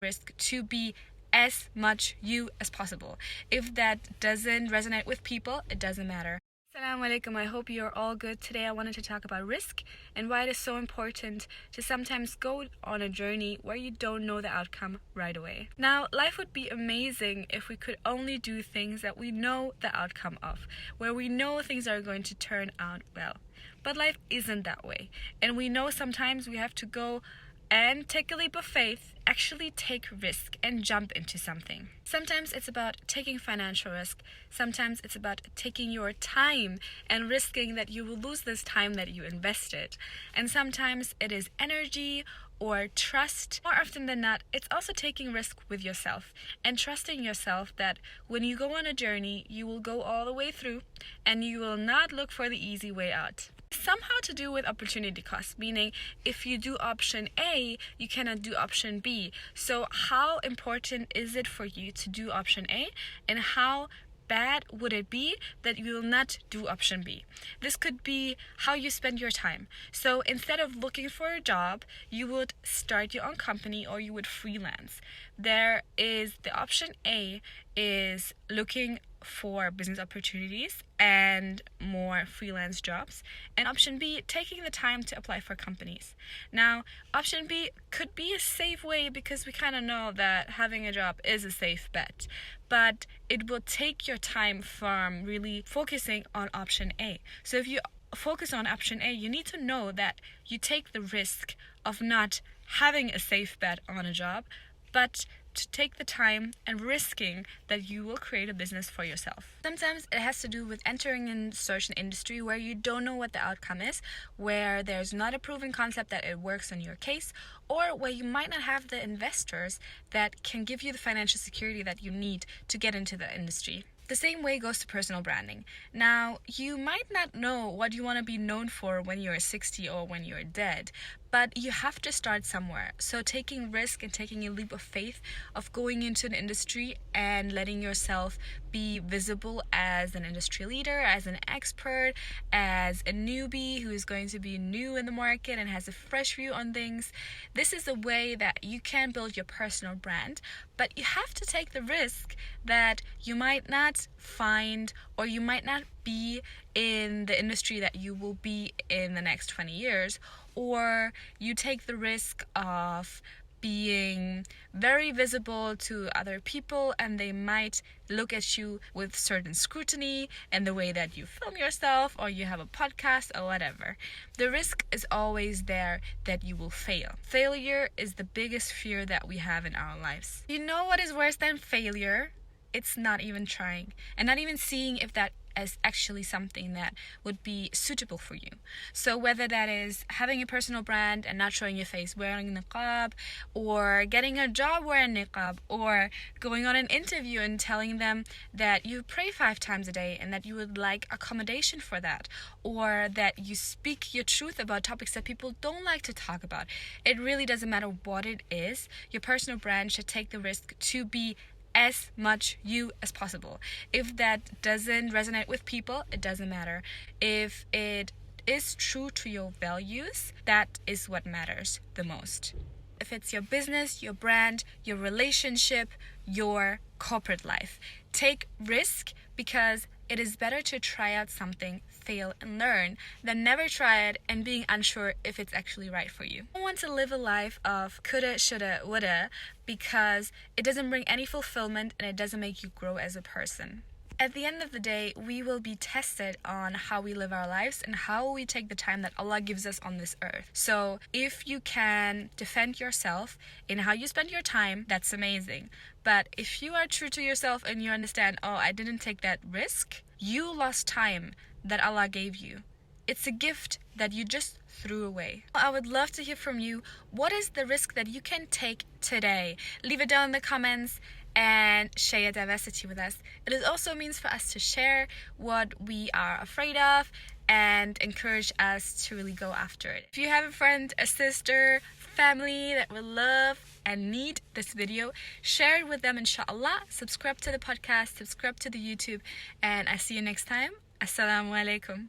risk to be as much you as possible. If that doesn't resonate with people, it doesn't matter. Assalamu alaikum, I hope you're all good. Today I wanted to talk about risk and why it is so important to sometimes go on a journey where you don't know the outcome right away. Now, life would be amazing if we could only do things that we know the outcome of, where we know things are going to turn out well. But life isn't that way. And we know sometimes we have to go and take a leap of faith, actually take risk and jump into something. Sometimes it's about taking financial risk. Sometimes it's about taking your time and risking that you will lose this time that you invested. And sometimes it is energy or trust. More often than not, it's also taking risk with yourself and trusting yourself that when you go on a journey, you will go all the way through and you will not look for the easy way out. Somehow to do with opportunity cost, meaning if you do option A, you cannot do option B. So how important is it for you to do option A, and how bad would it be that you will not do option B? This could be how you spend your time. So instead of looking for a job, you would start your own company or you would freelance. There is the option A is looking for business opportunities and more freelance jobs, and option B, taking the time to apply for companies. Now, option B could be a safe way because we kind of know that having a job is a safe bet, but it will take your time from really focusing on option A. So if you focus on option A, you need to know that you take the risk of not having a safe bet on a job, but to take the time and risking that you will create a business for yourself. Sometimes it has to do with entering in certain industry where you don't know what the outcome is, where there's not a proven concept that it works in your case, or where you might not have the investors that can give you the financial security that you need to get into the industry. The same way goes to personal branding. Now, you might not know what you want to be known for when you're 60 or when you're dead, but you have to start somewhere. So taking risk and taking a leap of faith of going into an industry and letting yourself be visible as an industry leader, as an expert, as a newbie who is going to be new in the market and has a fresh view on things. This is a way that you can build your personal brand, but you have to take the risk that you might not find or you might not be in the industry that you will be in the next 20 years, or you take the risk of being very visible to other people and they might look at you with certain scrutiny and the way that you film yourself or you have a podcast or whatever. The risk is always there that you will fail. Failure is the biggest fear that we have in our lives. You know what is worse than failure? It's not even trying and not even seeing if that is actually something that would be suitable for you. So whether that is having a personal brand and not showing your face wearing niqab, or getting a job wearing niqab, or going on an interview and telling them that you pray 5 times a day and that you would like accommodation for that, or that you speak your truth about topics that people don't like to talk about. It really doesn't matter what it is. Your personal brand should take the risk to be as much you as possible. If that doesn't resonate with people, it doesn't matter. If it is true to your values, that is what matters the most. If it's your business, your brand, your relationship, your corporate life, take risk because it is better to try out something, fail and learn, than never try it and being unsure if it's actually right for you. I don't want to live a life of coulda, shoulda, woulda because it doesn't bring any fulfillment and it doesn't make you grow as a person. At the end of the day, we will be tested on how we live our lives and how we take the time that Allah gives us on this earth. So if you can defend yourself in how you spend your time, that's amazing. But if you are true to yourself and you understand, oh, I didn't take that risk, you lost time that Allah gave you. It's a gift that you just threw away. I would love to hear from you. What is the risk that you can take today? Leave it down in the comments and share your diversity with us. It is also a means for us to share what we are afraid of and encourage us to really go after it. If you have a friend, a sister, family that will love and need this video, share it with them inshallah. Subscribe to the podcast, subscribe to the YouTube, and I see you next time. Assalamu alaikum.